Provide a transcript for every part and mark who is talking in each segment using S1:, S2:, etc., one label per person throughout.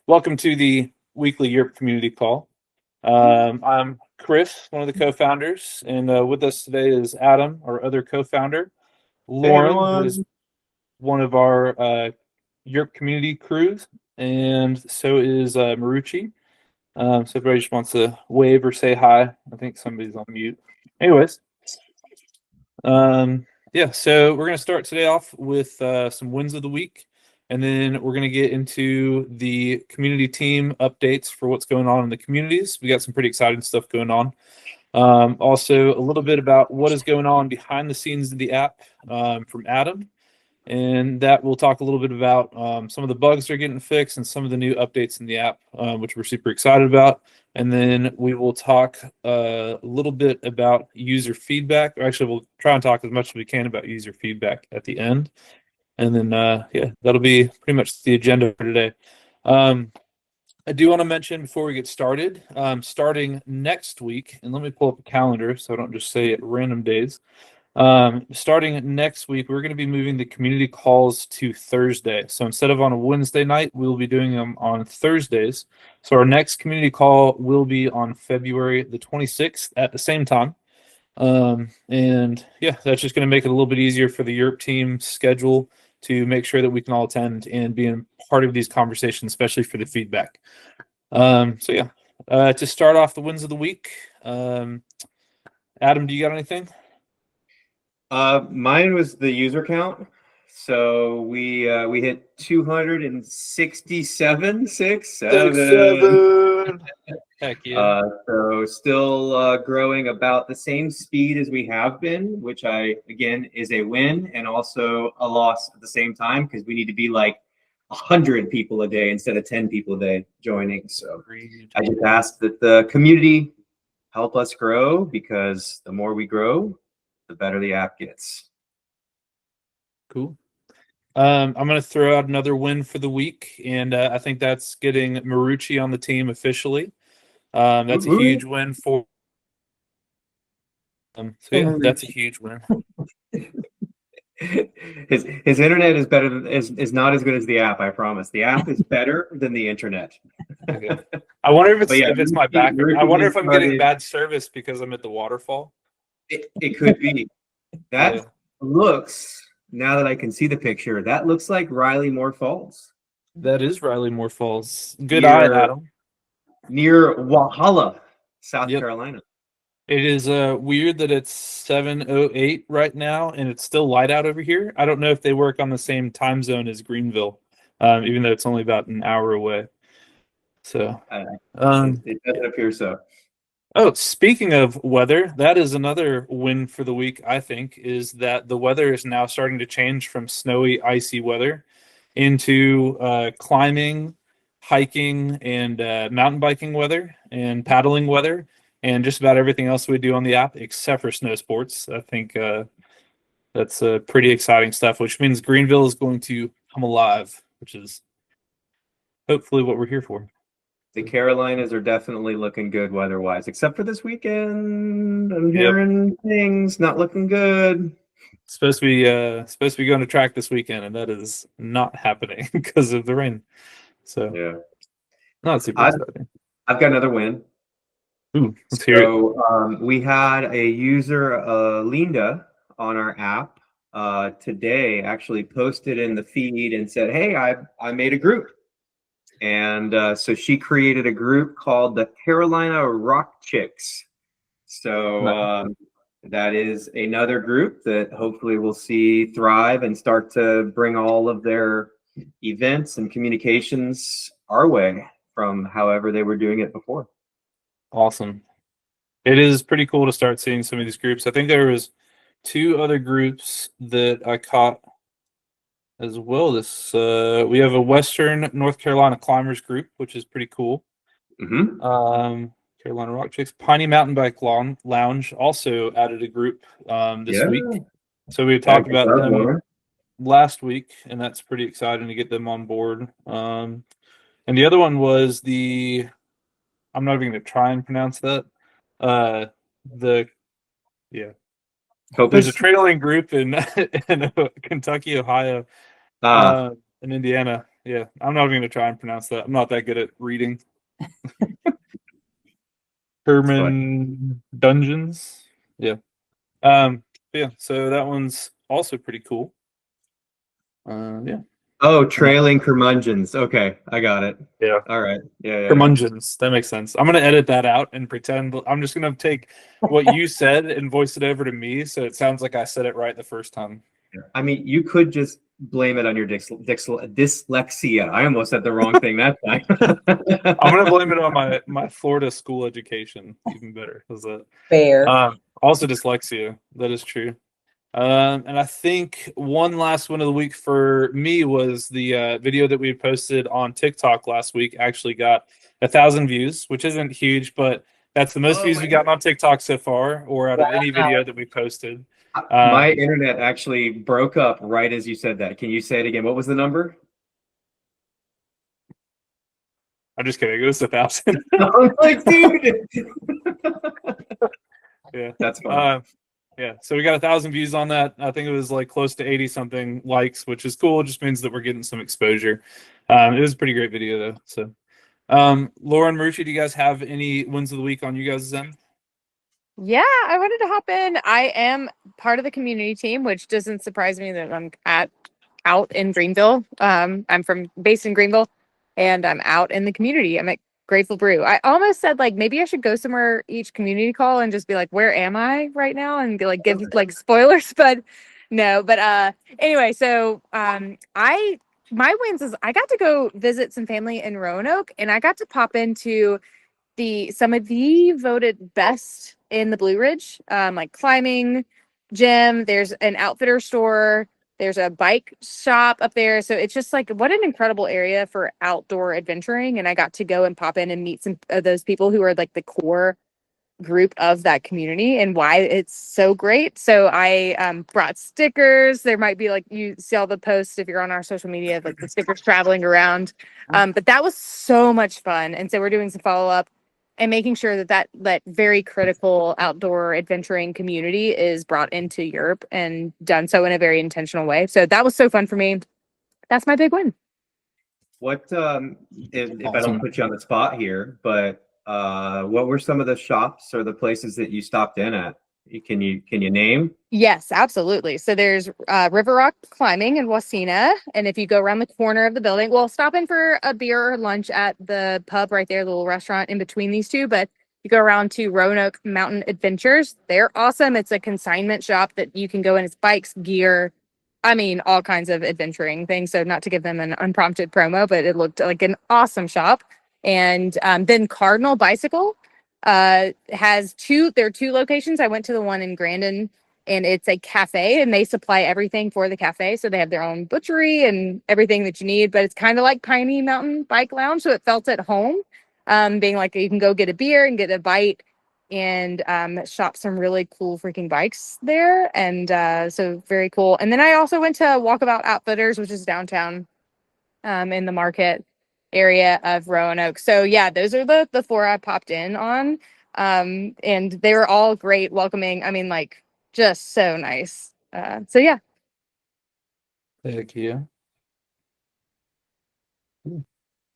S1: Welcome to the weekly Yerp community call. I'm Chris, one of the co-founders, and with us today is Adam, our other co-founder,
S2: Hey
S1: Lauren, who is
S2: everyone.
S1: one of our Yerp community crews, and so is Marucci. So everybody just wants to wave or say hi. I think somebody's on mute. Anyways, um, yeah, so we're going to start today off with some wins of the week. And then we're going to get into the community team updates for what's going on in the communities. We got some pretty exciting stuff going on. Also, a little bit about what is going on behind the scenes of the app from Adam. And that we'll talk a little bit about some of the bugs that are getting fixed and some of the new updates in the app, which we're super excited about. And then we will talk a little bit about user feedback. Or actually, we'll try and talk as much as we can about user feedback at the end. And then, yeah, that'll be pretty much the agenda for today. I do want to mention before we get started, starting next week, and let me pull up a calendar so I don't just say at random days. Starting next week, we're going to be moving the community calls to Thursday. So instead of on a Wednesday night, we'll be doing them on Thursdays. So our next community call will be on February the 26th at the same time. And yeah, that's just going to make it a little bit easier for the Europe team schedule to make sure that we can all attend and be a part of these conversations, especially for the feedback. So yeah, to start off the wins of the week, Adam, do you got anything?
S2: Mine was the user count. So we hit 267, six,
S1: Six,
S2: seven.
S1: seven. Heck yeah.
S2: So still growing about the same speed as we have been, which again is a win and also a loss at the same time because we need to be like 100 people a day instead of 10 people a day joining. So I just ask that the community help us grow because the more we grow, the better the app gets.
S1: Cool. I'm going to throw out another win for the week, and I think that's getting Marucci on the team officially. That's a huge win for. So yeah, that's a huge win.
S2: His internet is better than is not as good as the app. I promise. The app is better than the internet.
S1: Okay. I wonder if
S2: But yeah,
S1: it's my back. I wonder if I'm getting
S2: started.
S1: bad service because I'm at the waterfall.
S2: It could be. That
S1: Yeah,
S2: looks, now that I can see the picture, that looks like Riley Moore Falls
S1: that is Riley Moore Falls. Good eye,
S2: near
S1: Adam.
S2: near Walhalla, South
S1: Yep.
S2: Carolina.
S1: It is weird that it's 7:08 right now and it's still light out over here. I don't know if they work on the same time zone as Greenville, even though it's only about an hour away. So,
S2: It doesn't appear so.
S1: oh, speaking of weather, that is another win for the week, I think, is that the weather is now starting to change from snowy, icy weather into climbing, hiking, and mountain biking weather and paddling weather, and just about everything else we do on the app except for snow sports. I think that's pretty exciting stuff, which means Greenville is going to come alive, which is hopefully what we're here for.
S2: The Carolinas are definitely looking good weather-wise, except for this weekend. I'm
S1: Yep.
S2: hearing things not looking good.
S1: Supposed to be going to track this weekend, and that is not happening because of the rain. So
S2: Yeah.
S1: not super
S2: I've,
S1: exciting.
S2: I've got another win.
S1: Ooh, let's hear it.
S2: So we had a user, Linda, on our app today actually posted in the feed and said, hey, I made a group. And so she created a group called the Carolina Rock Chicks. So
S1: Nice.
S2: that is another group that hopefully we'll see thrive and start to bring all of their events and communications our way from however they were doing it before.
S1: Awesome. It is pretty cool to start seeing some of these groups. I think there was two other groups that I caught as well. This we have a Western North Carolina climbers group, which is pretty cool.
S2: Mm-hmm.
S1: Carolina Rock Chicks, Piney Mountain Bike Lounge also added a group this
S2: Yeah.
S1: week. So we
S2: Yeah,
S1: talked
S2: good
S1: about
S2: job,
S1: them
S2: Lauren.
S1: last week, and that's pretty exciting to get them on board. And the other one was I'm not even going to try and pronounce that. Uh, the yeah, there's a trailing group in in Kentucky, Ohio,
S2: Ah,
S1: in Indiana. Yeah, I'm not even gonna try and pronounce that. I'm not that good at reading. Herman Dungeons. Yeah. Yeah. So that one's also pretty cool. Yeah.
S2: Oh, trailing curmudgeons. Okay, I got it.
S1: Yeah.
S2: All right. Yeah.
S1: Curmudgeons. That makes sense. I'm gonna edit that out and pretend I'm just gonna take what you said and voice it over to me, so it sounds like I said it right the first time.
S2: I mean, you could just blame it on your dyslexia. I almost said the wrong thing that time.
S1: I'm gonna blame it on my Florida school education. Even better. Is that
S3: Fair.
S1: also dyslexia? That is true. And I think one last one of the week for me was the video that we had posted on TikTok last week. Actually got 1,000 views, which isn't huge, but that's the most views we've gotten on TikTok so far, or out of any video that we posted.
S2: My internet actually broke up right as you said that. Can you say it again? What was the number?
S1: I'm just kidding. It was 1,000.
S2: I'm like, dude.
S1: Yeah,
S2: that's fine.
S1: Yeah, so we got 1,000 views on that. I think it was like close to 80 something likes, which is cool. It just means that we're getting some exposure. It was a pretty great video though. So, Laura and Marucci, do you guys have any wins of the week on you guys' end?
S4: Yeah, I wanted to hop in. I am part of the community team, which doesn't surprise me that I'm out in Greenville. I'm based in Greenville, and I'm out in the community. I'm at Grateful Brew. I almost said like maybe I should go somewhere each community call and just be like, where am I right now? And be like give like spoilers, but no. But anyway, so my wins is I got to go visit some family in Roanoke, and I got to pop into some of the voted best in the Blue Ridge, like climbing gym. There's an outfitter store. There's a bike shop up there. So it's just like what an incredible area for outdoor adventuring. And I got to go and pop in and meet some of those people who are like the core group of that community and why it's so great. So I brought stickers. There might be like you see all the posts if you're on our social media, like the stickers traveling around. But that was so much fun. And so we're doing some follow up and making sure that very critical outdoor adventuring community is brought into Yerp and done so in a very intentional way. So that was so fun for me. That's my big win.
S2: What if I don't put you on the spot here, but what were some of the shops or the places that you stopped in at? Can you name?
S4: Yes, absolutely. So there's River Rock Climbing in Wasena. And if you go around the corner of the building, well, stop in for a beer or lunch at the pub right there, the little restaurant in between these two. But you go around to Roanoke Mountain Adventures. They're awesome. It's a consignment shop that you can go in. It's bikes, gear. I mean, all kinds of adventuring things. So not to give them an unprompted promo, but it looked like an awesome shop. And then Cardinal Bicycle has there are two locations. I went to the one in Grandin, and it's a cafe, and they supply everything for the cafe. So they have their own butchery and everything that you need, but it's kind of like Piney Mountain Bike Lounge. So it felt at home, being like you can go get a beer and get a bite and shop some really cool freaking bikes there. And so very cool. And then I also went to Walkabout Outfitters, which is downtown in the market area of Roanoke. So yeah, those are the four I popped in on. And they were all great, welcoming. I mean, like just so nice. So yeah.
S1: Heck yeah.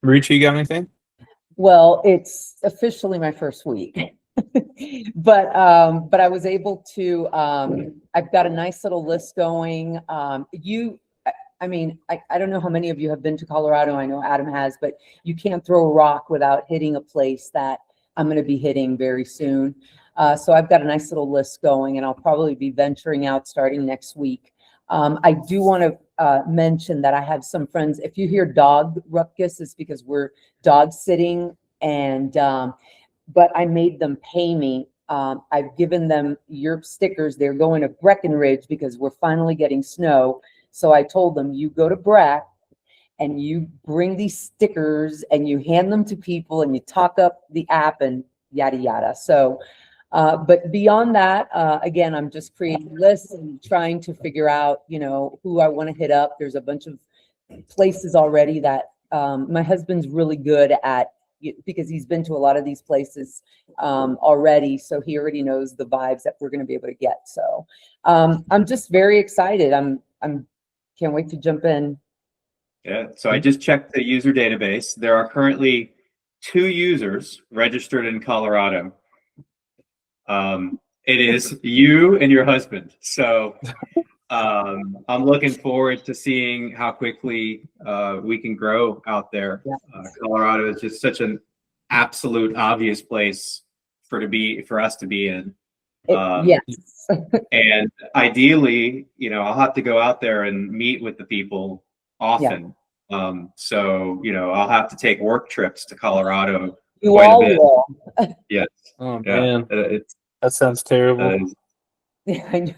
S1: Marucci, you got anything?
S3: Well, it's officially my first week. But I was able to I've got a nice little list going. I mean, I don't know how many of you have been to Colorado. I know Adam has, but you can't throw a rock without hitting a place that I'm going to be hitting very soon. So I've got a nice little list going, and I'll probably be venturing out starting next week. I do want to mention that I have some friends. If you hear dog ruckus, it's because we're dog sitting, and but I made them pay me. I've given them Yerp stickers. They're going to Breckenridge because we're finally getting snow. So I told them, you go to Breck and you bring these stickers and you hand them to people and you talk up the app and yada, yada. So, but beyond that, again, I'm just creating lists and trying to figure out, who I want to hit up. There's a bunch of places already that my husband's really good at, because he's been to a lot of these places already. So he already knows the vibes that we're going to be able to get. So I'm just very excited. I'm can't wait to jump in.
S2: Yeah. So I just checked the user database. There are currently 2 users registered in Colorado. It is you and your husband. So I'm looking forward to seeing how quickly we can grow out there.
S3: Yeah.
S2: Colorado is just such an absolute obvious place for us to be in.
S3: Yes.
S2: And ideally, I'll have to go out there and meet with the people often. So, I'll have to take work trips to Colorado
S3: You
S2: quite a
S3: all
S2: bit.
S3: will.
S2: Yes.
S1: Oh
S2: Yeah.
S1: man,
S2: It's
S1: that sounds terrible.
S3: Yeah, I know.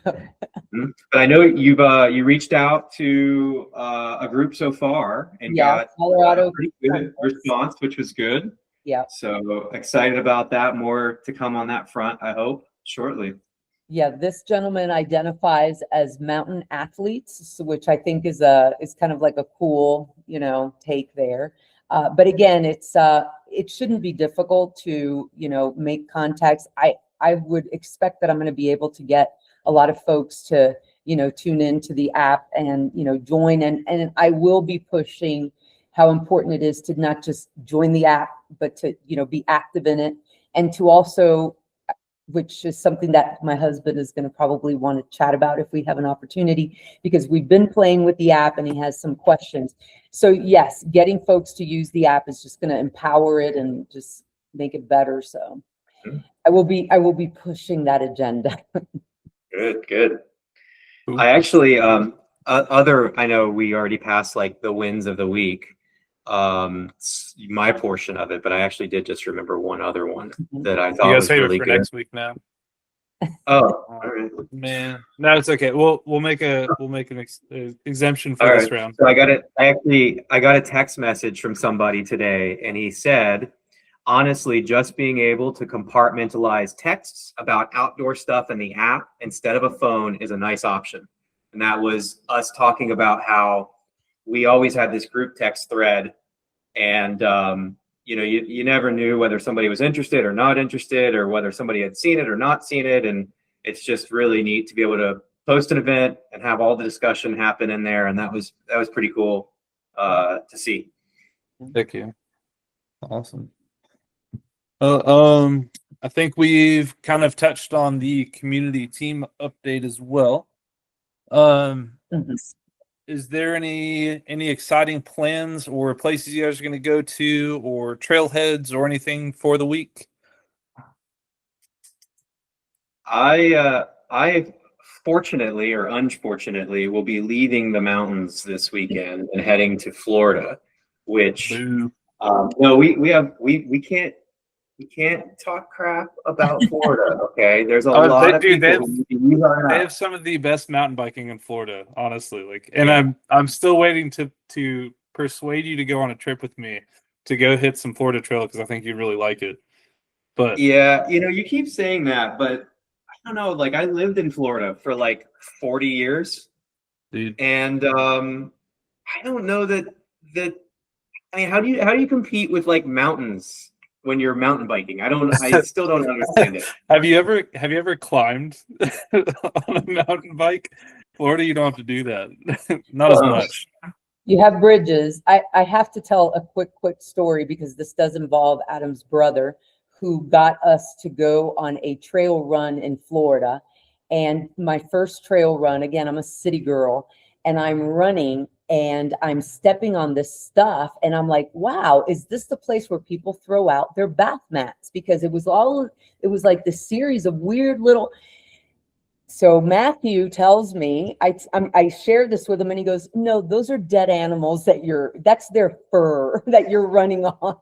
S2: But I know you reached out to a group so far and
S3: Yeah,
S2: got a
S3: Colorado.
S2: pretty good response, which was good.
S3: Yeah.
S2: So excited about that. More to come on that front, I hope, shortly.
S3: Yeah, this gentleman identifies as mountain athletes, which I think is kind of like a cool, take there. But again, it shouldn't be difficult to, make contacts. I would expect that I'm going to be able to get a lot of folks to, tune into the app and, join. And I will be pushing how important it is to not just join the app, but to, be active in it, and to also, which is something that my husband is going to probably want to chat about if we have an opportunity, because we've been playing with the app and he has some questions. So yes, getting folks to use the app is just going to empower it and just make it better. So I will be pushing that agenda.
S2: Good. I actually, I know we already passed like the wins of the week, my portion of it, but I actually did just remember one other one that I
S1: You
S2: thought
S1: gotta
S2: was
S1: save
S2: really
S1: it for
S2: good.
S1: next week now.
S2: Oh, all right.
S1: Man, no, it's okay. We'll make an exemption for
S2: All
S1: this
S2: right.
S1: round.
S2: So I got a text message from somebody today, and he said, honestly, just being able to compartmentalize texts about outdoor stuff in the app instead of a phone is a nice option. And that was us talking about how we always had this group text thread, and you never knew whether somebody was interested or not interested, or whether somebody had seen it or not seen it. And it's just really neat to be able to post an event and have all the discussion happen in there. And that was pretty cool to see.
S1: Thank you. Awesome. I think we've kind of touched on the community team update as well. Is there any exciting plans or places you guys are going to go to, or trailheads or anything for the week?
S2: I fortunately or unfortunately will be leaving the mountains this weekend and heading to Florida, which
S1: Boo.
S2: no, we can't talk crap about Florida. Okay, there's a lot of people
S1: They have some of the best mountain biking in Florida, honestly. And I'm still waiting to persuade you to go on a trip with me to go hit some Florida trail, because I think you'd really like it. But
S2: yeah, you keep saying that, but I don't know. Like, I lived in Florida for like 40 years,
S1: dude,
S2: and I don't know that. I mean, how do you compete with like mountains when you're mountain biking? I still don't understand it.
S1: have you ever climbed on a mountain bike? Florida, you don't have to do that. Not as much.
S3: You have bridges. I have to tell a quick story, because this does involve Adam's brother, who got us to go on a trail run in Florida. And my first trail run, again, I'm a city girl, and I'm running and I'm stepping on this stuff. And I'm like, wow, is this the place where people throw out their bath mats? Because it was like this series of weird little. So Matthew tells me, I share this with him, and he goes, no, those are dead animals that's their fur that you're running on.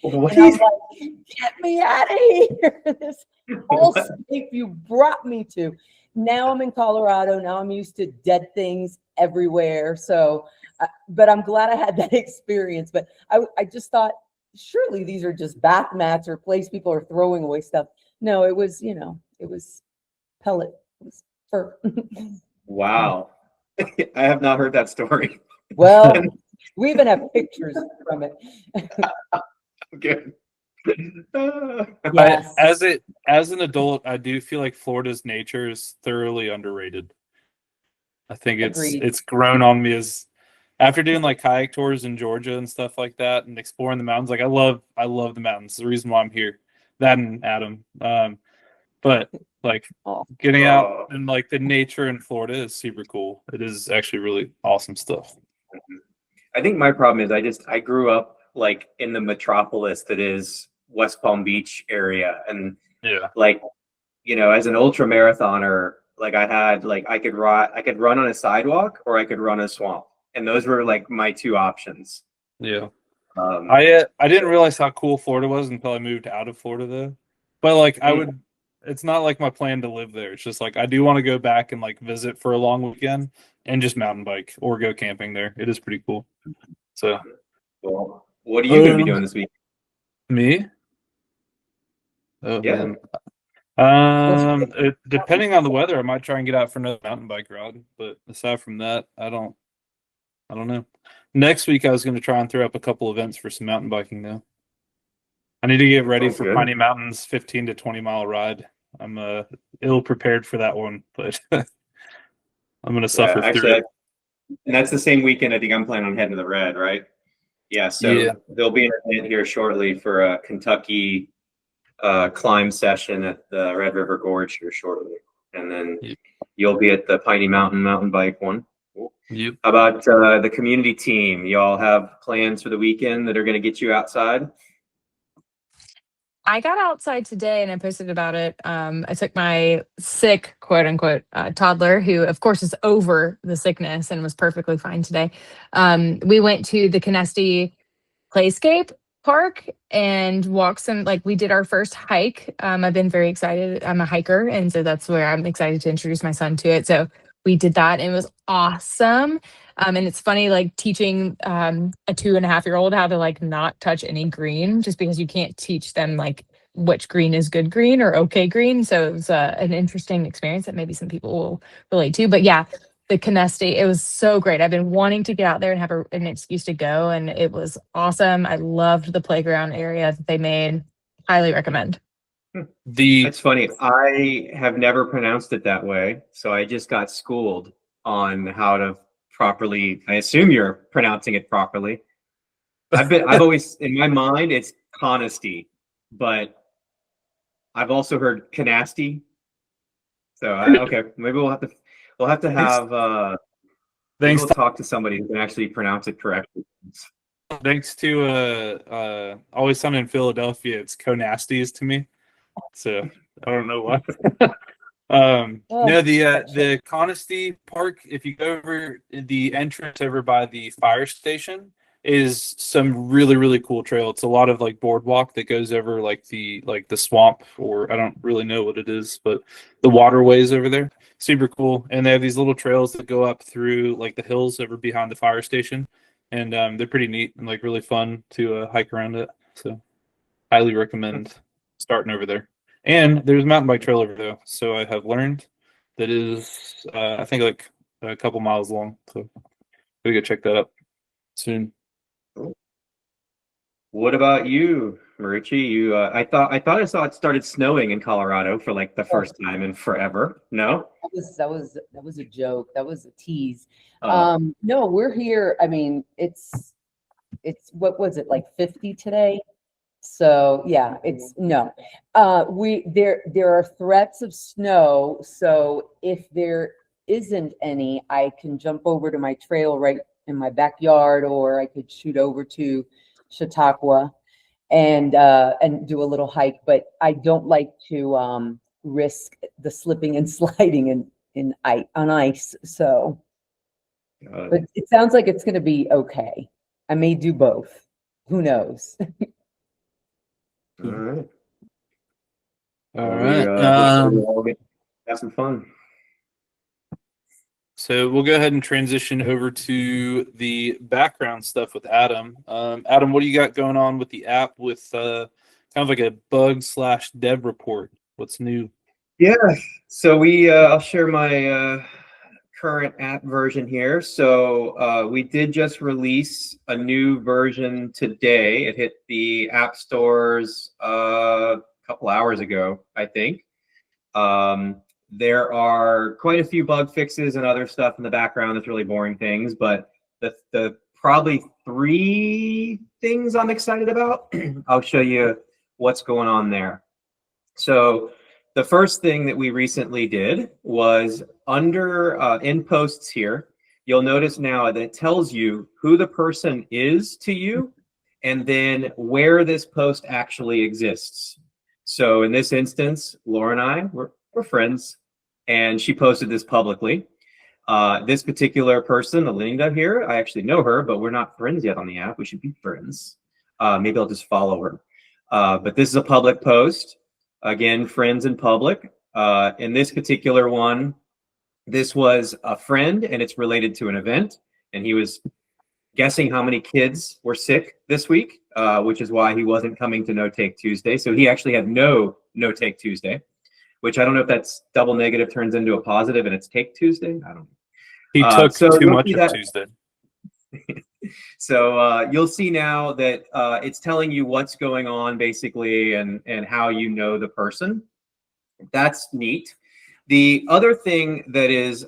S2: What?
S3: And I'm like, get me out of here. This whole state you brought me to. Now I'm in Colorado. Now I'm used to dead things everywhere. So, but I'm glad I had that experience. But I just thought, surely these are just bath mats or place people are throwing away stuff. No, it was pellet. Fur.
S2: Wow. I have not heard that story.
S3: Well, we even have pictures from it.
S2: Good.
S3: Yes.
S1: As an adult, I do feel like Florida's nature is thoroughly underrated. I think
S3: Agreed.
S1: it's grown on me as after doing like kayak tours in Georgia and stuff like that and exploring the mountains, like I love the mountains. It's the reason why I'm here. That and Adam. But like
S3: Oh.
S1: getting out in like the nature in Florida is super cool. It is actually really awesome stuff.
S2: I think my problem is I grew up like in the metropolis that is West Palm Beach area, and
S1: Yeah.
S2: like, you know, as an ultra marathoner, like I could run on a sidewalk or I could run a swamp, and those were like my two options.
S1: Yeah.
S2: Um,
S1: I didn't realize how cool Florida was until I moved out of Florida though. But like it's not like my plan to live there. It's just like I do want to go back and like visit for a long weekend and just mountain bike or go camping there. It is pretty cool. So
S2: well, what are you going to be doing this week?
S1: me? Oh
S2: Yeah.
S1: man. Depending on the weather, I might try and get out for another mountain bike ride. But aside from that, I don't know. Next week I was going to try and throw up a couple events for some mountain biking though. I need to get ready
S2: Sounds
S1: for
S2: good.
S1: Piney Mountain's 15 to 20 mile ride. I'm ill prepared for that one, but I'm going to suffer through
S2: Actually,
S1: it.
S2: and that's the same weekend I think I'm planning on heading to the Red, right? Yeah. So
S1: Yeah.
S2: there'll be an event here shortly for a Kentucky climb session at the Red River Gorge here shortly, and then
S1: Yep.
S2: you'll be at the Piney Mountain mountain bike one.
S1: Yep.
S2: How about the community team? Y'all have plans for the weekend that are going to get you outside?
S4: I got outside today and I posted about it. I took my sick, quote unquote, toddler, who of course is over the sickness and was perfectly fine today. We went to the Canesti Playscape Park and walked some, like we did our first hike. I've been very excited. I'm a hiker, and so that's where I'm excited to introduce my son to it. So we did that and it was awesome. And it's funny, like teaching a 2.5-year-old how to like not touch any green, just because you can't teach them like which green is good green or okay green. So it was an interesting experience that maybe some people will relate to. But yeah, the Canesti, it was so great. I've been wanting to get out there and have an excuse to go, and it was awesome. I loved the playground area that they made. Highly recommend.
S2: That's funny. I have never pronounced it that way, so I just got schooled on how to properly. I assume you're pronouncing it properly. I've always, in my mind, it's Conesty, but I've also heard Canasti. So okay, maybe we'll have to have maybe
S1: Thanks
S2: we'll
S1: to,
S2: talk to somebody who can actually pronounce it correctly.
S1: thanks to always sun in Philadelphia, it's Conasties to me. So I don't know why. No, the Conesty Park, if you go over the entrance over by the fire station, is some really, really cool trail. It's a lot of like boardwalk that goes over like the swamp, or I don't really know what it is, but the waterways over there. Super cool. And they have these little trails that go up through like the hills over behind the fire station. And they're pretty neat and like really fun to hike around it. So highly recommend starting over there. And there's a mountain bike trail over there. So I have learned that is, I think, like a couple miles long. So we go check that out soon.
S2: What about you, Marucci? You, I saw it started snowing in Colorado for like the first time in forever. No?
S3: That was a joke. That was a tease.
S2: Uh,
S3: No, we're here. I mean, it's what was it, like 50 today? So yeah, it's no. There are threats of snow. So if there isn't any, I can jump over to my trail right in my backyard, or I could shoot over to Chautauqua and do a little hike. But I don't like to risk the slipping and sliding on ice. So, but it sounds like it's going to be okay. I may do both. Who knows?
S2: all right.
S1: All
S2: Well,
S1: right.
S2: hopefully we all have some fun.
S1: So we'll go ahead and transition over to the background stuff with Adam. Adam, what do you got going on with the app with kind of like a bug/dev report? What's new?
S2: Yeah. So I'll share my current app version here. So we did just release a new version today. It hit the app stores a couple hours ago, I think. There are quite a few bug fixes and other stuff in the background that's really boring things, but the probably 3 things I'm excited about. I'll show you what's going on there. So the first thing that we recently did was under in posts here, you'll notice now that it tells you who the person is to you and then where this post actually exists. So in this instance, Laura and I, we're friends, and she posted this publicly. This particular person, Alinda here, I actually know her, but we're not friends yet on the app. We should be friends. Maybe I'll just follow her. But this is a public post. Again, friends in public. In this particular one, this was a friend, and it's related to an event. And he was guessing how many kids were sick this week, which is why he wasn't coming to No Take Tuesday. So he actually had no Take Tuesday, which I don't know if that's double negative turns into a positive and it's Take Tuesday. I don't know.
S1: He took
S2: so
S1: too
S2: you'll
S1: much
S2: see
S1: of
S2: that-
S1: Tuesday.
S2: So you'll see now that it's telling you what's going on basically and how you know the person. That's neat. The other thing that is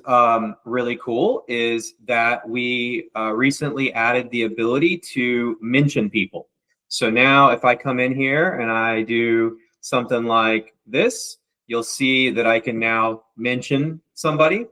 S2: really cool is that we recently added the ability to mention people. So now if I come in here and I do something like this, you'll see that I can now mention somebody,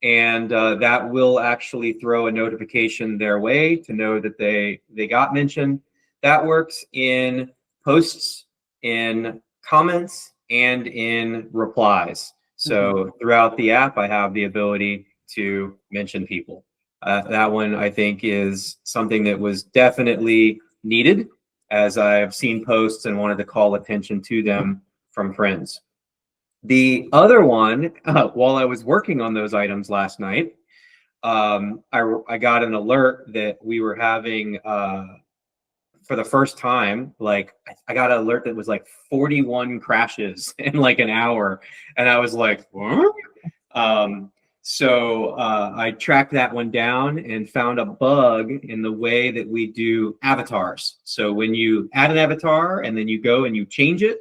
S2: and that will actually throw a notification their way to know that they got mentioned. That works in posts, in comments, and in replies. So throughout the app, I have the ability to mention people. That one, I think, is something that was definitely needed, as I've seen posts and wanted to call attention to them from friends. The other one, while I was working on those items last night, I got an alert that we were having, for the first time, like I got an alert that was like 41 crashes in like an hour. And I was like, what? So I tracked that one down and found a bug in the way that we do avatars. So when you add an avatar and then you go and you change it,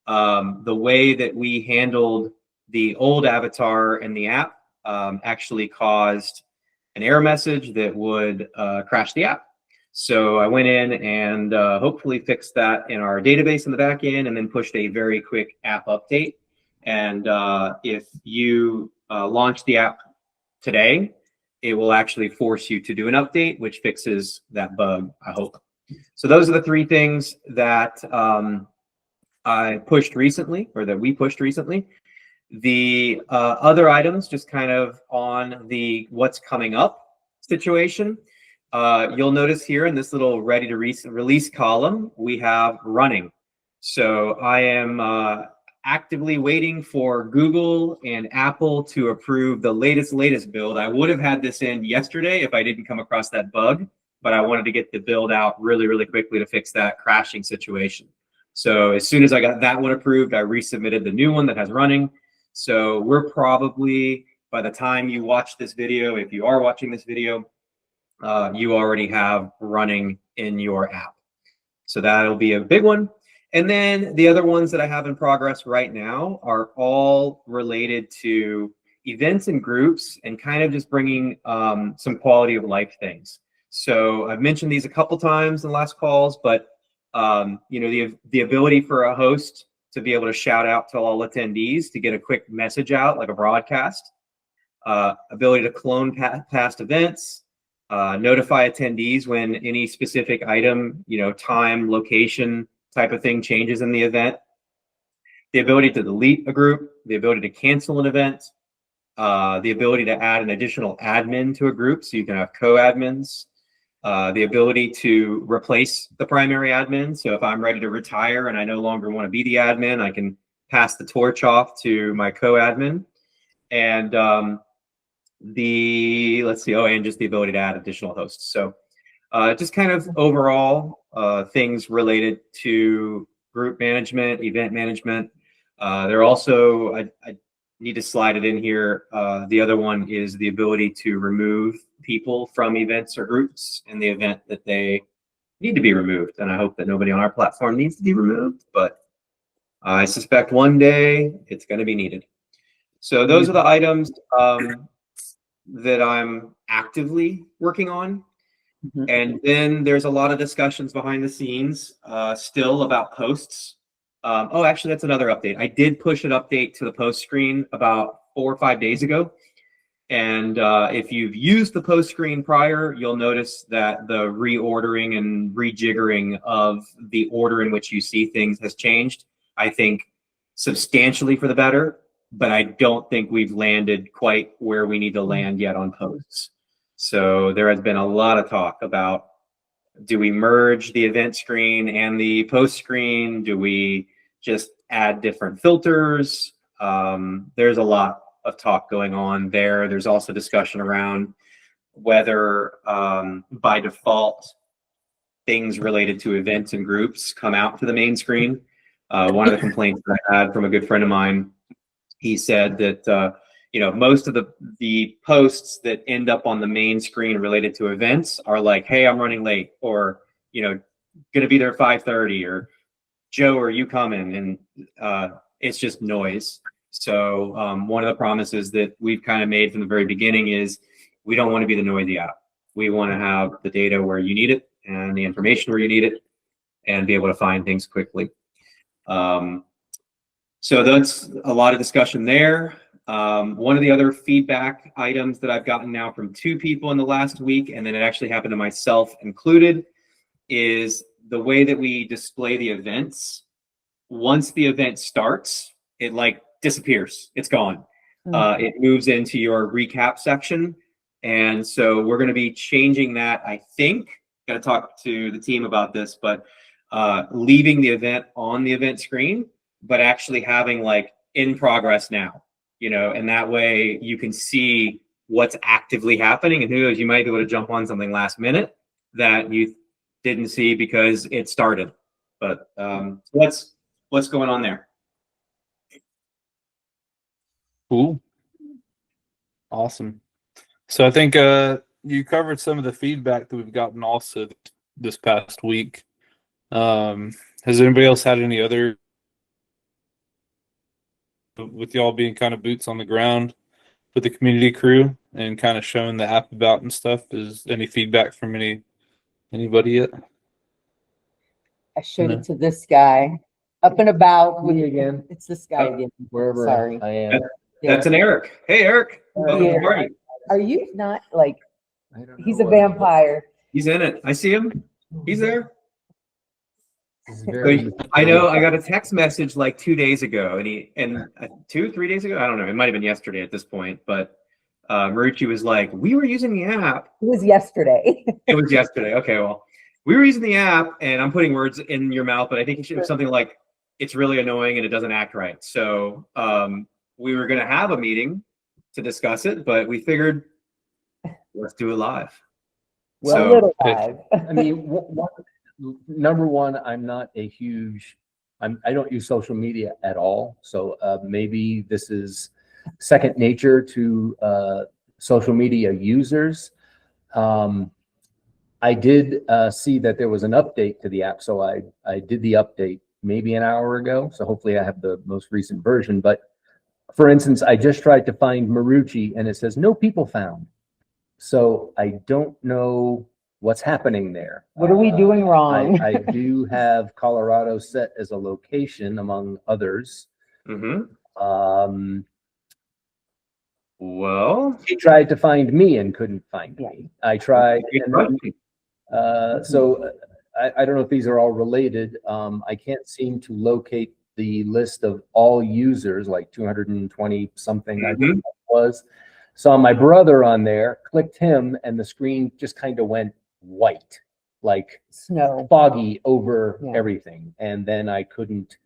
S2: the way that we handled the old avatar and the app actually caused an error message that would crash the app. So I went in and hopefully fixed that in our database in the back end, and then pushed a very quick app update. And if you launch the app today, it will actually force you to do an update, which fixes that bug, I hope. So those are the 3 things that I pushed recently, or that we pushed recently. The other items, just kind of on the what's coming up situation, you'll notice here in this little ready to release column, we have running. So I am actively waiting for Google and Apple to approve the latest build. I would have had this in yesterday if I didn't come across that bug, but I wanted to get the build out really quickly to fix that crashing situation. So as soon as I got that one approved, I resubmitted the new one that has running. So we're probably, by the time you watch this video, if you are watching this video, you already have running in your app. So that'll be a big one. And then the other ones that I have in progress right now are all related to events and groups and kind of just bringing some quality of life things. So I've mentioned these a couple times in the last calls, but you know, the ability for a host to be able to shout out to all attendees to get a quick message out, like a broadcast, ability to clone past events, notify attendees when any specific item, you know, time, location type of thing changes in the event, the ability to delete a group, the ability to cancel an event, the ability to add an additional admin to a group so you can have co-admins, the ability to replace the primary admin. So if I'm ready to retire and I no longer want to be the admin, I can pass the torch off to my co-admin. And let's see, and just the ability to add additional hosts. So just kind of overall things related to group management, event management. There also, I need to slide it in here. The other one is the ability to remove people from events or groups in the event that they need to be removed. And I hope that nobody on our platform needs to be removed, but I suspect one day it's going to be needed. So those are the items that I'm actively working on. And then there's a lot of discussions behind the scenes still about posts. Oh, actually, that's another update. I did push an update to the post screen about 4 or 5 days ago. And if you've used the post screen prior, you'll notice that the reordering and rejiggering of the order in which you see things has changed. I think substantially for the better, but I don't think we've landed quite where we need to land yet on posts. So there has been a lot of talk about, do we merge the event screen and the post screen? Do we just add different filters? There's a lot of talk going on there. There's also discussion around whether by default things related to events and groups come out to the main screen. One of the complaints that I had from a good friend of mine, he said that most of the posts that end up on the main screen related to events are like, hey, I'm running late, or gonna be there at 5:30, or Joe, are you coming? And it's just noise. So one of the promises that we've kind of made from the very beginning is we don't want to be the noisy app. We want to have the data where you need it and the information where you need it, and be able to find things quickly. So that's a lot of discussion there. One of the other feedback items that I've gotten now from 2 people in the last week, and then it actually happened to myself included, is the way that we display the events. Once the event starts, it like disappears. It's gone. It moves into your recap section. And so we're going to be changing that, I think. Got to talk to the team about this, but leaving the event on the event screen, but actually having like in progress now, and that way you can see what's actively happening. And who knows, you might be able to jump on something last minute that you didn't see because it started. But what's going on there?
S1: Cool. Awesome. So I think you covered some of the feedback that we've gotten also this past week. Has anybody else had any other, with y'all being kind of boots on the ground with the community crew and kind of showing the app about and stuff? Is any feedback from anybody yet?
S3: I showed
S1: No.
S3: it to this guy, up and about with
S5: Me again.
S3: It's this guy again.
S5: Wherever
S3: Sorry.
S5: I am.
S2: That's an Eric. Hey, Eric. Welcome to the party.
S3: Are you not like?
S5: I don't
S3: He's
S5: know
S3: a
S5: what-
S3: vampire.
S2: He's in it. I see him. He's there.
S5: It's very
S2: So I know I got a text message like 2 days ago, and 2-3 days ago, I don't know, it might have been yesterday at this point, but Marucci was like, we were using the app.
S3: It was yesterday.
S2: It was yesterday. Okay, well, we were using the app, and I'm putting words in your mouth, but I think it should have something like, it's really annoying and it doesn't act right. So we were going to have a meeting to discuss it, but we figured, let's do it live.
S3: Well,
S2: So-
S3: a little live.
S5: I mean, number one, I'm not a huge, I don't use social media at all. So maybe this is second nature to social media users. I did see that there was an update to the app. So I did the update maybe an hour ago. So hopefully I have the most recent version. But for instance, I just tried to find Marucci and it says no people found. So I don't know what's happening there.
S3: What are we doing wrong?
S5: I do have Colorado set as a location among others.
S2: Mm-hmm. Well,
S5: He tried to find me and couldn't find
S3: Yeah.
S5: me. I tried. So I don't know if these are all related. I can't seem to locate the list of all users, like 220 something, I think it was. Saw my brother on there, clicked him, and the screen just kind of went white, like
S3: Snow.
S5: foggy over
S3: Yeah.
S5: everything. And then I couldn't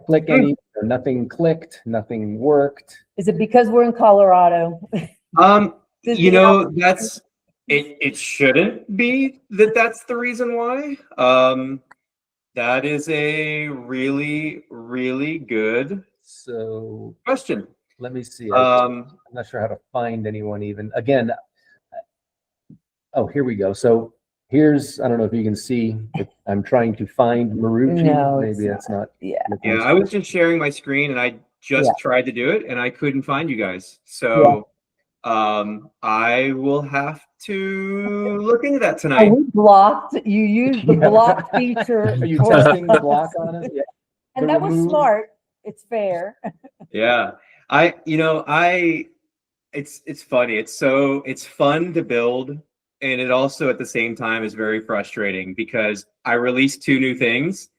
S5: click any, or nothing clicked, nothing worked.
S3: Is it because we're in Colorado?
S2: That's it shouldn't be that's the reason why. That is a really, really good
S5: So
S2: question.
S5: let me see.
S2: Um,
S5: I'm not sure how to find anyone even. Again, oh, here we go. So here's, I don't know if you can see, I'm trying to find Marucci.
S3: No, it's
S5: Maybe that's not.
S3: Yeah.
S2: yeah, I was just sharing my screen and I just
S3: Yeah.
S2: tried to do it and I couldn't find you guys. So I will have to look into that
S3: Are
S2: tonight.
S3: we blocked? You used the
S5: Yeah.
S3: block feature.
S5: Are you
S3: for-
S5: testing the block on it? Yeah.
S3: And
S5: the
S3: that was
S5: remove?
S3: smart. It's fair.
S2: Yeah. It's funny. It's fun to build, and it also at the same time is very frustrating because I release 2 new things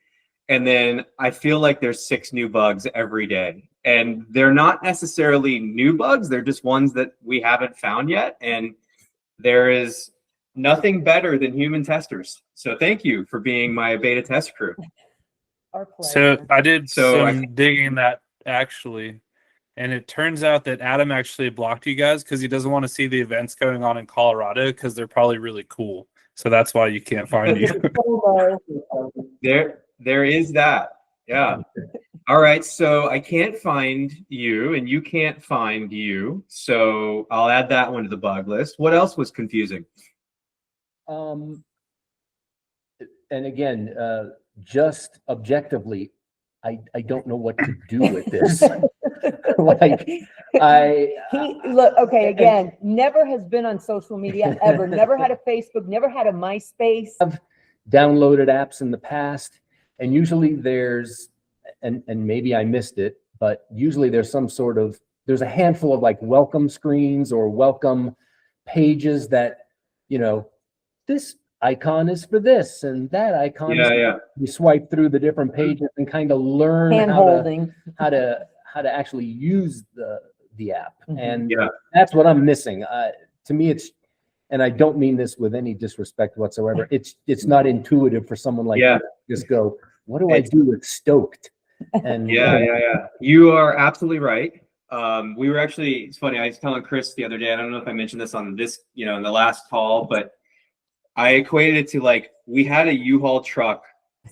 S2: and then I feel like there's 6 new bugs every day. And they're not necessarily new bugs, they're just ones that we haven't found yet. And there is nothing better than human testers. So thank you for being my beta test crew.
S3: Our
S1: So
S3: pleasure.
S1: I did
S2: So I
S1: some digging that actually, and it turns out that Adam actually blocked you guys because he doesn't want to see the events going on in Colorado because they're probably really cool. So that's why you can't find you.
S2: There is that. Yeah. All right. So I can't find you and you can't find you. So I'll add that one to the bug list. What else was confusing?
S5: And again, just objectively, I don't know what to do with this. Like,
S3: Look, okay, again, never has been on social media ever, never had a Facebook, never had a MySpace.
S5: downloaded apps in the past, and usually there's, and maybe I missed it, but usually there's there's a handful of like welcome screens or welcome pages that, this icon is for this and that icon is
S2: Yeah.
S5: you swipe through the different pages and kind of learn
S3: Hand holding.
S5: how to actually use the app.
S3: Mhm.
S5: And
S2: Yeah.
S5: that's what I'm missing. To me, and I don't mean this with any disrespect whatsoever. It's not intuitive for someone like
S2: Yeah.
S5: you to just go, what do I do with stoked? And
S2: Yeah. You are absolutely right. We were actually, it's funny, I was telling Chris the other day, I don't know if I mentioned this on this, in the last call, but I equated it to like, we had a U-Haul truck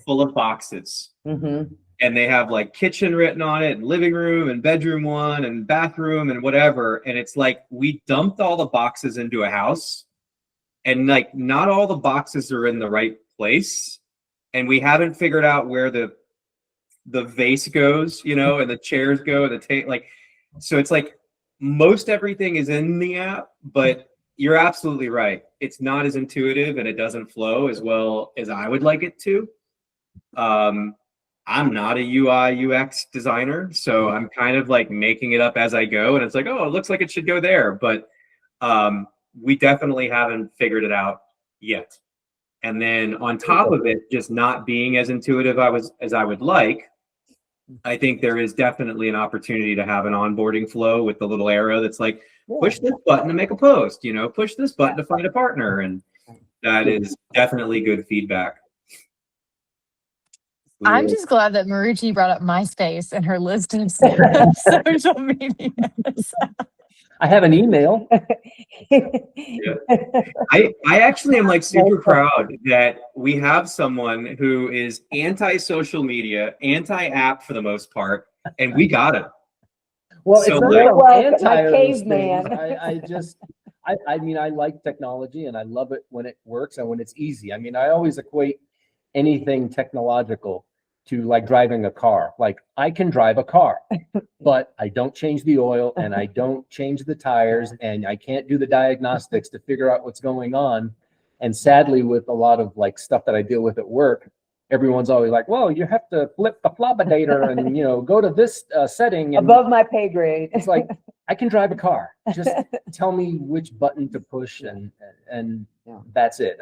S2: full of boxes.
S3: Mm-hmm.
S2: And they have like kitchen written on it, and living room and bedroom one and bathroom and whatever. And it's like we dumped all the boxes into a house, and like not all the boxes are in the right place. And we haven't figured out where the vase goes, and the chairs go, and the table. Like, so it's like most everything is in the app, but you're absolutely right. It's not as intuitive and it doesn't flow as well as I would like it to. I'm not a UI UX designer, so I'm kind of like making it up as I go. And it's like, oh, it looks like it should go there. But we definitely haven't figured it out yet. And then on top of it, just not being as intuitive as I would like, I think there is definitely an opportunity to have an onboarding flow with the little arrow that's like, push this button to make a post, push this button to find a partner. And that is definitely good feedback.
S4: I'm just glad that Marucci brought up MySpace and her list of social media.
S5: I have an email.
S2: I actually am like super proud that we have someone who is anti-social media, anti-app for the most part, and we got him.
S5: Well,
S2: So,
S5: it's not
S2: like-
S5: like anti
S3: Like
S5: of those
S3: caveman.
S5: things. I mean, I like technology and I love it when it works and when it's easy. I mean, I always equate anything technological to like driving a car. Like I can drive a car, but I don't change the oil and I don't change the tires and I can't do the diagnostics to figure out what's going on. And sadly, with a lot of like stuff that I deal with at work, everyone's always like, well, you have to flip the flobidator and, go to this setting. And
S3: Above my pay grade.
S5: it's like, I can drive a car. Just tell me which button to push and
S3: Yeah.
S5: that's it.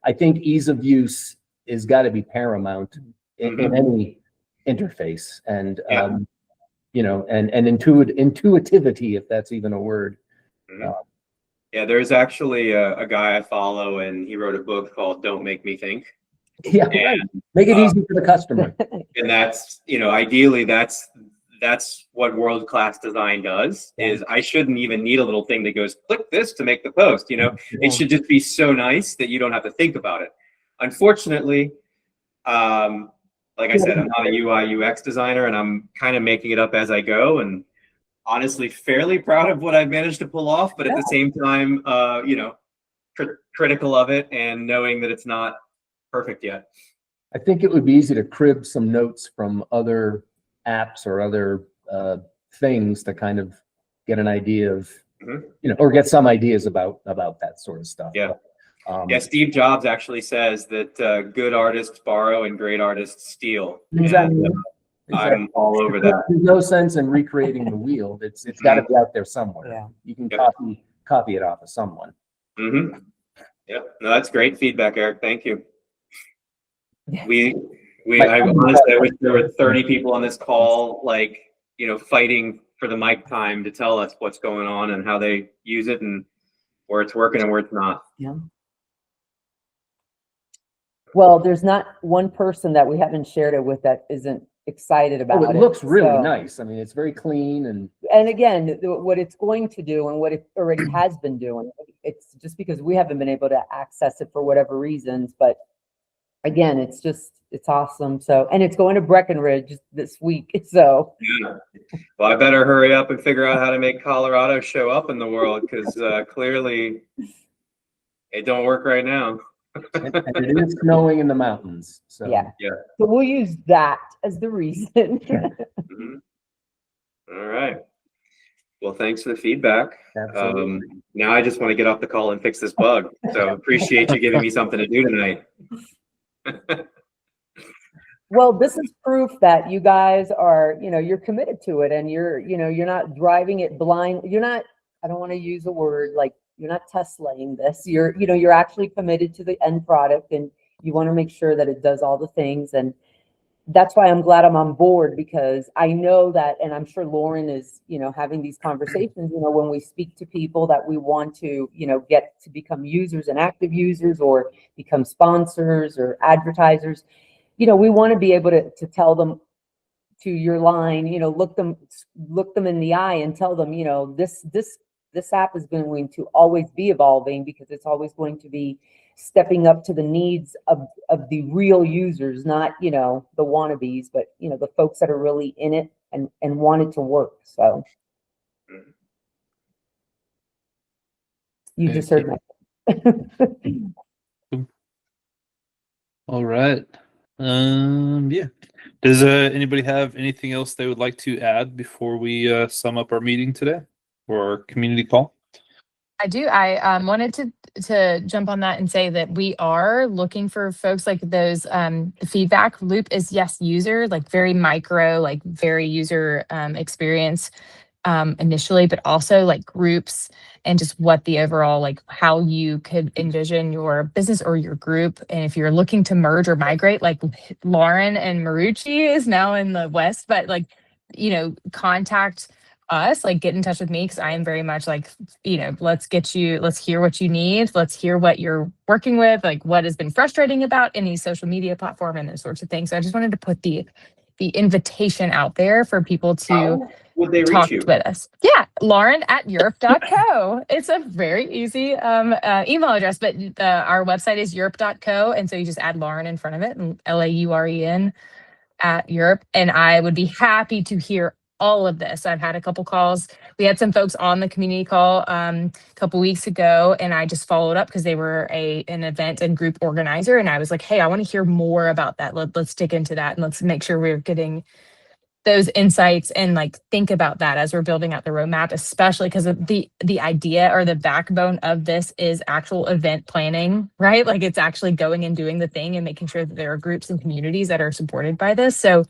S5: I think ease of use is got to be paramount in any interface, and
S2: Yeah.
S5: and intuitivity, if that's even a word.
S2: Yeah, there's actually a guy I follow, and he wrote a book called "Don't Make Me Think."
S5: Yeah,
S2: And,
S5: right. Make it easy for the customer.
S2: And that's ideally that's what world-class design does. Is I shouldn't even need a little thing that goes click this to make the post. It should just be so nice that you don't have to think about it. Unfortunately, like I said, I'm not a UI UX designer, and I'm kind of making it up as I go, and honestly fairly proud of what I've managed to pull off, but at the same time, critical of it and knowing that it's not perfect yet.
S5: I think it would be easy to crib some notes from other apps or other things to kind of get an idea of or get some ideas about that sort of stuff.
S2: Yeah.
S5: But,
S2: Yeah, Steve Jobs actually says that good artists borrow and great artists steal.
S5: Exactly.
S2: And, I'm all over that.
S5: There's no sense in recreating the wheel. It's got to be out there somewhere.
S3: Yeah.
S5: You can
S2: Yep.
S5: copy it off of someone.
S2: Mm-hmm. Yeah, no, that's great feedback, Eric. Thank you. I honestly, I wish there were 30 people on this call, like, fighting for the mic time to tell us what's going on and how they use it and where it's working and where it's not.
S3: Yeah. Well, there's not one person that we haven't shared it with that isn't excited about
S5: It looks really
S3: So-
S5: nice. I mean, it's very clean
S3: And again, what it's going to do and what it already has been doing, it's just because we haven't been able to access it for whatever reasons, but again, it's awesome. So, and it's going to Breckenridge this week. So,
S2: Yeah. Well, I better hurry up and figure out how to make Colorado show up in the world, because clearly it don't work right now.
S5: and it is snowing in the mountains. So
S3: yeah.
S2: Yeah.
S3: So we'll use that as the reason.
S2: Mhm. All right. Well, thanks for the feedback.
S5: absolutely.
S2: Now I just want to get off the call and fix this bug. So appreciate you giving me something to do tonight.
S3: Well, this is proof that you guys are, you're committed to it and you're not driving it blind. You're not, I don't want to use a word like you're not Teslaing this. You're actually committed to the end product and you want to make sure that it does all the things. And that's why I'm glad I'm on board, because I know that, and I'm sure Lauren is, having these conversations, when we speak to people that we want to, get to become users and active users or become sponsors or advertisers. We want to be able to tell them to your line, look them in the eye and tell them, this app is going to always be evolving because it's always going to be stepping up to the needs of the real users, not, the wannabes, but, the folks that are really in it and want it to work. So you just heard my.
S1: All right. Yeah. Does anybody have anything else they would like to add before we sum up our meeting today or our community call?
S4: I do. I wanted to jump on that and say that we are looking for folks like those. The feedback loop is yes, user, like very micro, like very user experience initially, but also like groups and just what the overall, like how you could envision your business or your group. And if you're looking to merge or migrate, like Lauren and Marucci is now in the West, but like, contact us, like get in touch with me, because I am very much like, let's hear what you need. Let's hear what you're working with, like what has been frustrating about any social media platform and those sorts of things. So I just wanted to put the invitation out there for people to
S2: How would they
S4: talk
S2: reach you?
S4: with us. Yeah, Lauren@yerp.co. It's a very easy email address, but our website is yerp.co. And so you just add Lauren in front of it, and LAUREN at Yerp. And I would be happy to hear all of this. I've had a couple calls. We had some folks on the community call a couple weeks ago, and I just followed up because they were an event and group organizer. And I was like, hey, I want to hear more about that. Let's dig into that and let's make sure we're getting those insights and like think about that as we're building out the roadmap, especially because of the idea or the backbone of this is actual event planning, right? Like it's actually going and doing the thing and making sure that there are groups and communities that are supported by this. So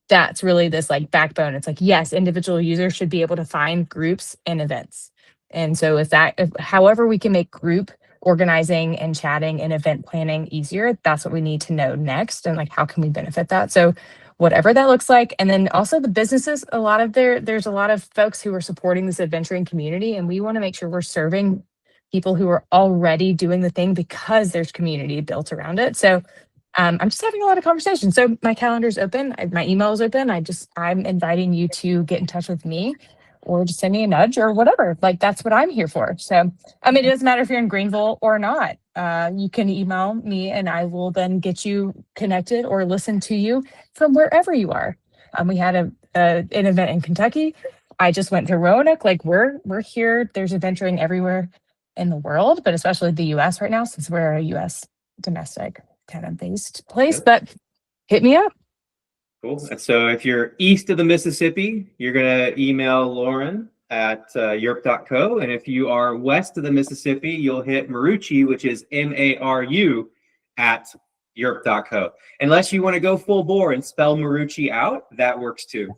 S4: that's really this like backbone. It's like, yes, individual users should be able to find groups and events. And so if however we can make group organizing and chatting and event planning easier, that's what we need to know next. And like, how can we benefit that? So whatever that looks like. And then also the businesses, there's a lot of folks who are supporting this adventuring community, and we want to make sure we're serving people who are already doing the thing because there's community built around it. So I'm just having a lot of conversations. So my calendar's open, my email is open. I'm inviting you to get in touch with me or just send me a nudge or whatever. Like that's what I'm here for. So, I mean, it doesn't matter if you're in Greenville or not. You can email me and I will then get you connected or listen to you from wherever you are. We had an event in Kentucky. I just went to Roanoke. Like we're here. There's adventuring everywhere in the world, but especially the US right now, since we're a US domestic kind of based place. But hit me up.
S2: Cool. And so if you're east of the Mississippi, you're going to email Lauren at yerp.co. And if you are west of the Mississippi, you'll hit Marucci, which is MARU at yerp.co. Unless you want to go full bore and spell Marucci out, that works too.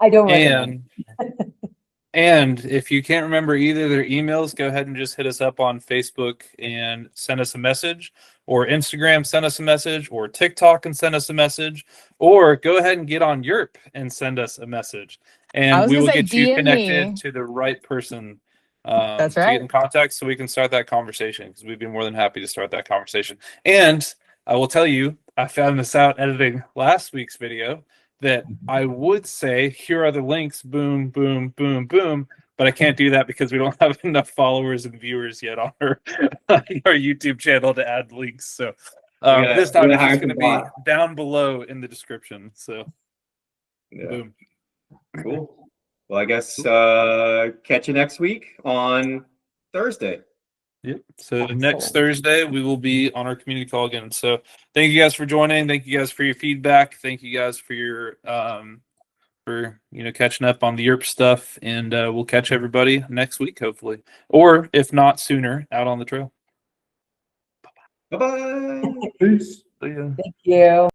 S3: I don't recommend.
S1: And if you can't remember either of their emails, go ahead and just hit us up on Facebook and send us a message, or Instagram, send us a message, or TikTok and send us a message, or go ahead and get on Yerp and send us a message.
S4: I
S1: And
S4: was
S1: we
S4: gonna
S1: will
S4: say
S1: get you
S4: DM
S1: connected
S4: me.
S1: to the right person
S4: That's
S1: to
S4: right.
S1: get in contact so we can start that conversation, because we'd be more than happy to start that conversation. And I will tell you, I found this out editing last week's video, that I would say, here are the links, boom, boom, boom, boom, but I can't do that because we don't have enough followers and viewers yet on our YouTube channel to add links. So this time
S2: we
S1: it's
S2: gotta
S1: just
S2: hire
S1: going to
S2: some
S1: be
S2: bots.
S1: down below in the description. So
S2: Yeah.
S1: boom.
S2: Cool. Well, I guess catch you next week on Thursday.
S1: Yep. So
S3: Excellent.
S1: next Thursday we will be on our community call again. So thank you guys for joining. Thank you guys for your feedback. Thank you guys for your for catching up on the Yerp stuff, and we'll catch everybody next week, hopefully, or if not sooner, out on the trail.
S2: Bye-bye.
S5: Peace.
S1: See ya.
S3: Thank you.